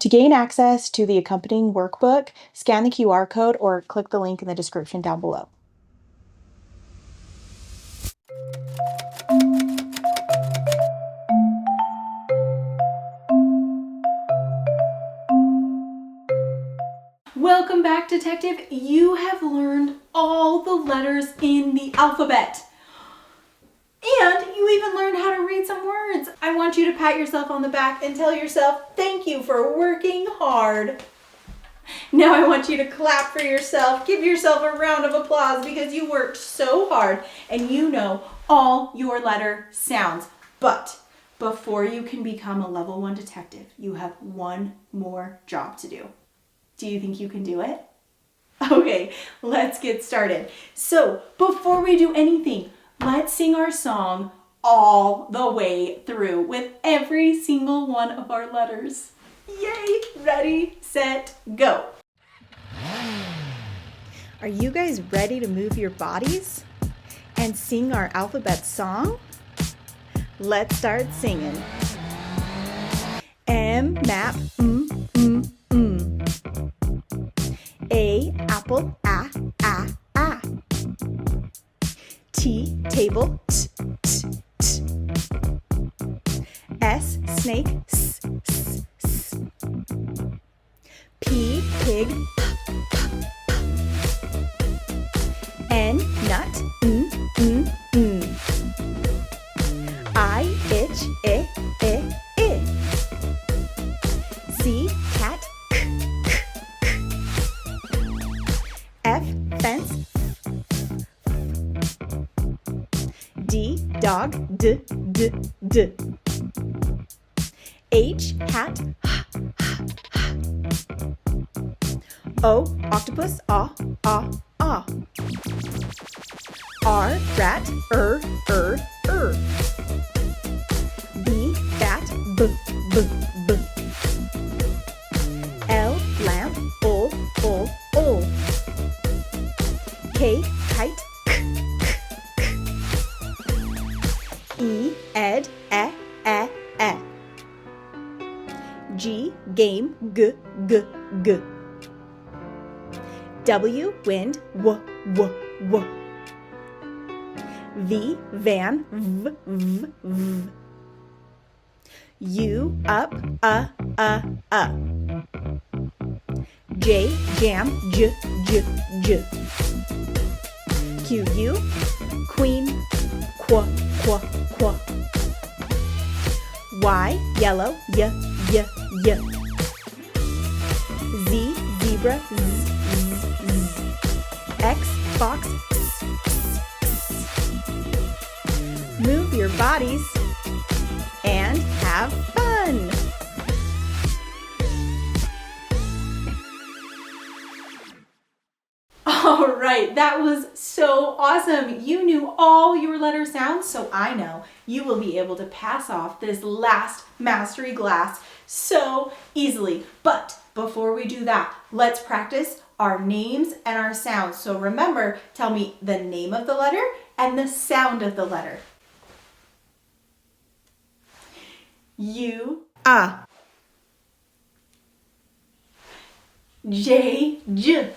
To gain access to the accompanying workbook, scan the QR code or click the link in the description down below. Welcome back, Detective. You have learned all the letters in the alphabet. And you even learned how to read some words. I want you to pat yourself on the back and tell yourself, thank you for working hard. Now I want you to clap for yourself. Give yourself a round of applause because you worked so hard and you know all your letter sounds. But before you can become a level 1 detective, you have one more job to do. Do you think you can do it? Okay, let's get started. So before we do anything, let's sing our song all the way through with every single one of our letters. Yay! Ready, set, go. Are you guys ready to move your bodies and sing our alphabet song? Let's start singing. M, map, A, apple, a. T, table, t. S, snake, s. P, pig, p. N, nut, n. I, itch, I. C, cat, k. F, fence, D, dog, d. H, hat, h. O, octopus, ah. R, rat, B, bat, b. L, lamp, ol. K, kite, k. E, ed, e. G, game, g. W, wind, w. V, van, v. U, up, J, jam, j. Q, U, queen, qu. Y, yellow, y. Z, zebra, z. X, fox, s. Move your bodies and have fun. All right, that was so awesome. You knew all your letter sounds, so I know you will be able to pass off this last mastery glass so easily. But before we do that, let's practice our names and our sounds. So remember, tell me the name of the letter and the sound of the letter. U, A. J, j.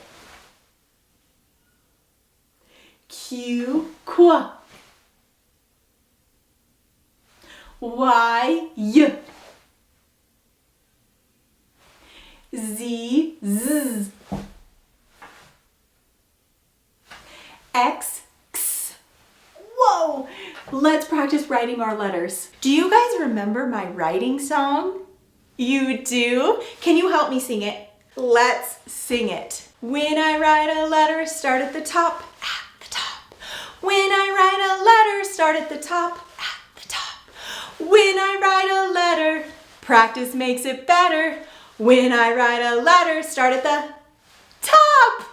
Q, qu. Y, y. Z, z. X, x. Whoa! Let's practice writing our letters. Do you guys remember my writing song? You do? Can you help me sing it? Let's sing it. When I write a letter, start at the top, at the top. When I write a letter, start at the top, at the top. When I write a letter, practice makes it better. When I write a letter, start at the top.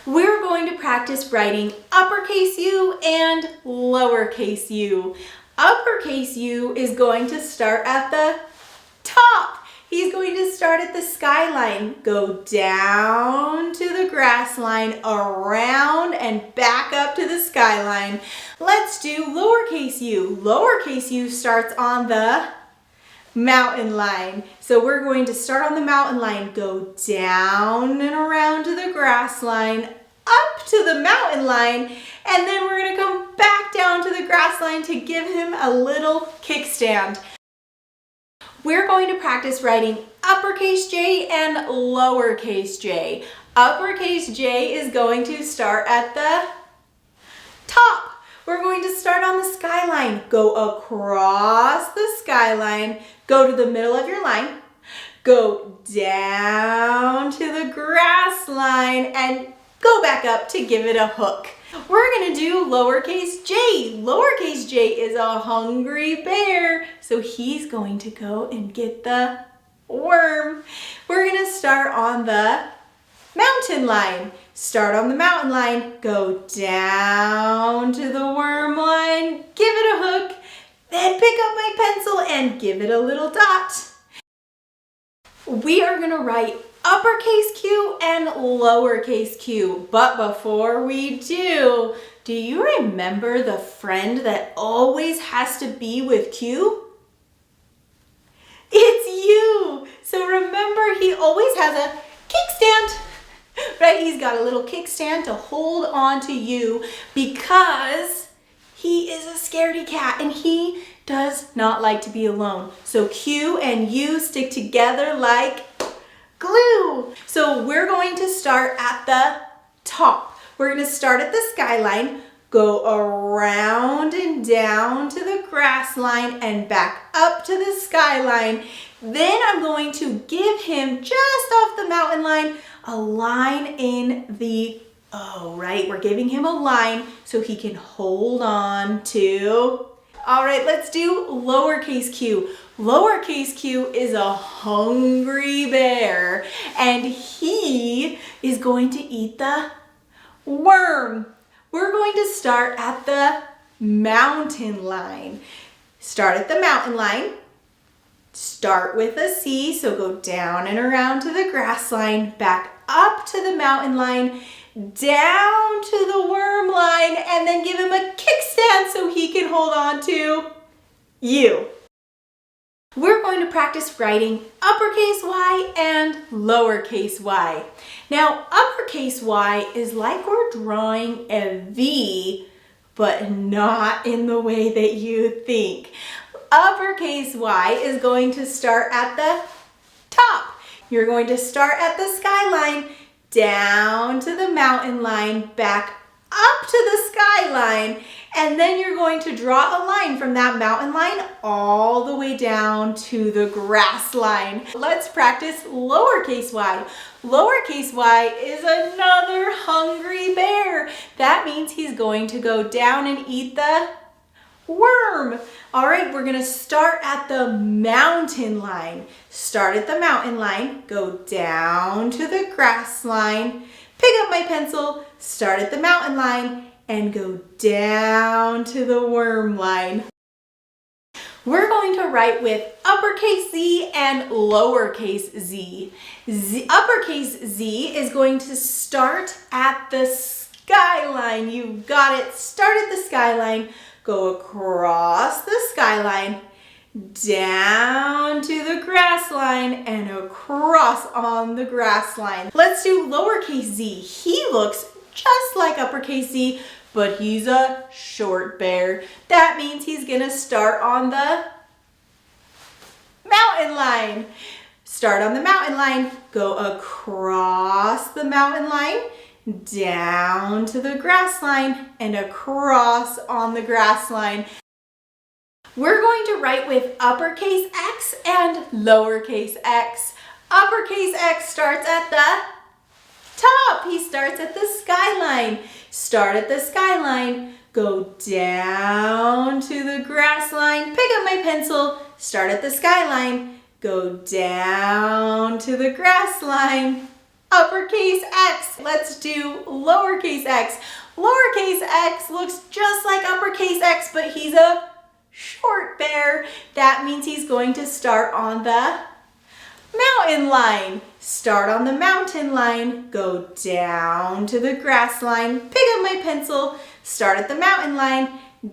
We're going to practice writing uppercase U and lowercase u. Uppercase U is going to start at the top. He's going to start at the skyline, go down to the grass line, around and back up to the skyline. Let's do lowercase u. Lowercase u starts on the mountain line. So we're going to start on the mountain line, go down and around to the grass line, up to the mountain line, and then we're going to come back down to the grass line to give him a little kickstand. We're going to practice writing uppercase J and lowercase j. Uppercase J is going to start at the top. We're going to start on the skyline, go across the skyline, go to the middle of your line, go down to the grass line, and go back up to give it a hook. We're going to do lowercase j. Lowercase j is a hungry bear, so he's going to go and get the worm. We're going to start on the mountain line. Start on the mountain line, go down to the worm line, give it a hook, then pick up my pencil and give it a little dot. We are going to write uppercase Q and lowercase q, but before we do you remember the friend that always has to be with Q? It's you! So remember, he always has a kickstand. Right, he's got a little kickstand to hold on to you because he is a scaredy cat and he does not like to be alone. So Q and U stick together like glue. So we're going to start at the top. We're going to start at the skyline, go around and down to the grass line and back up to the skyline. Then I'm going to give him just off the mountain line a line in the O, right? We're giving him a line so he can hold on to. All right, let's do lowercase q. Lowercase q is a hungry bear and he is going to eat the worm. We're going to start at the mountain line. Start at the mountain line. Start with a C, so go down and around to the grass line, back up to the mountain line, down to the worm line, and then give him a kickstand so he can hold on to you. We're going to practice writing uppercase Y and lowercase y. Now, uppercase Y is like we're drawing a V, but not in the way that you think. Uppercase Y is going to start at the top. You're going to start at the skyline, down to the mountain line, back up to the skyline, and then you're going to draw a line from that mountain line all the way down to the grass line. Let's practice lowercase y. Lowercase y is another hungry bear. That means he's going to go down and eat the worm. All right, we're gonna start at the mountain line. Start at the mountain line, go down to the grass line, pick up my pencil, start at the mountain line, and go down to the worm line. We're going to write with uppercase Z and lowercase z. Uppercase Z is going to start at the skyline. You got it. Start at the skyline. Go across the skyline, down to the grass line, and across on the grass line. Let's do lowercase z. He looks just like uppercase Z, but he's a short bear. That means he's gonna start on the mountain line. Start on the mountain line, go across the mountain line, down to the grass line, and across on the grass line. We're going to write with uppercase X and lowercase x. Uppercase X starts at the top. He starts at the skyline. Start at the skyline, go down to the grass line, pick up my pencil, start at the skyline, go down to the grass line. Uppercase X. Let's do lowercase x. Lowercase x looks just like uppercase X, but he's a short bear. That means he's going to start on the mountain line. Start on the mountain line, go down to the grass line, pick up my pencil, start at the mountain line,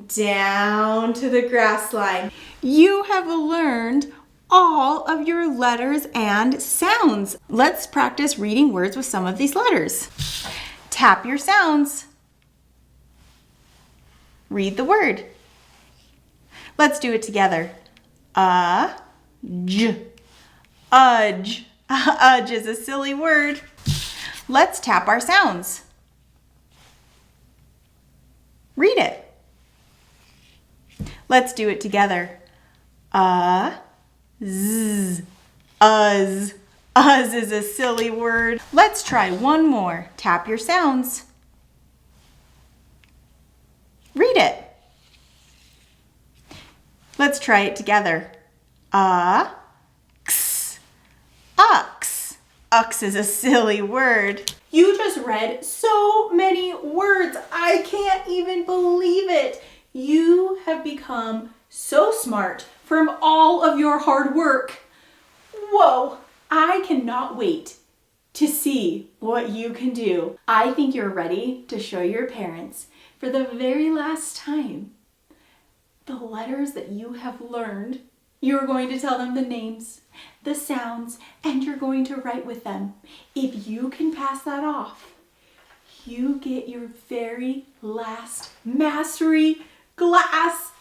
down to the grass line. You have learned all of your letters and sounds. Let's practice reading words with some of these letters. Tap your sounds. Read the word. Let's do it together. Udge. Udge is a silly word. Let's tap our sounds. Read it. Let's do it together. Z. Uz. Uz is a silly word. Let's try one more. Tap your sounds. Read it. Let's try it together. Ux. Ux. Ux is a silly word. You just read so many words. I can't even believe it. You have become so smart from all of your hard work. Whoa, I cannot wait to see what you can do. I think you're ready to show your parents for the very last time the letters that you have learned. You're going to tell them the names, the sounds, and you're going to write with them. If you can pass that off, you get your very last mastery glass.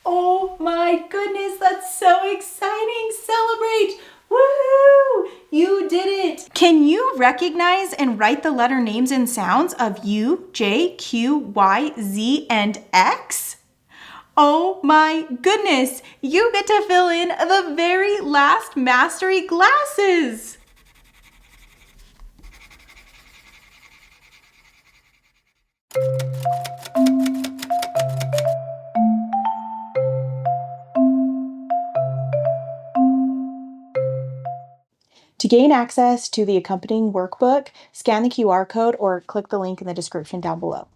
Oh my goodness, that's so exciting. Celebrate. Woohoo! You did it. Can you recognize and write the letter names and sounds of U, J, Q, Y, Z, and X? Oh my goodness, you get to fill in the very last mastery glasses. To gain access to the accompanying workbook, scan the QR code or click the link in the description down below.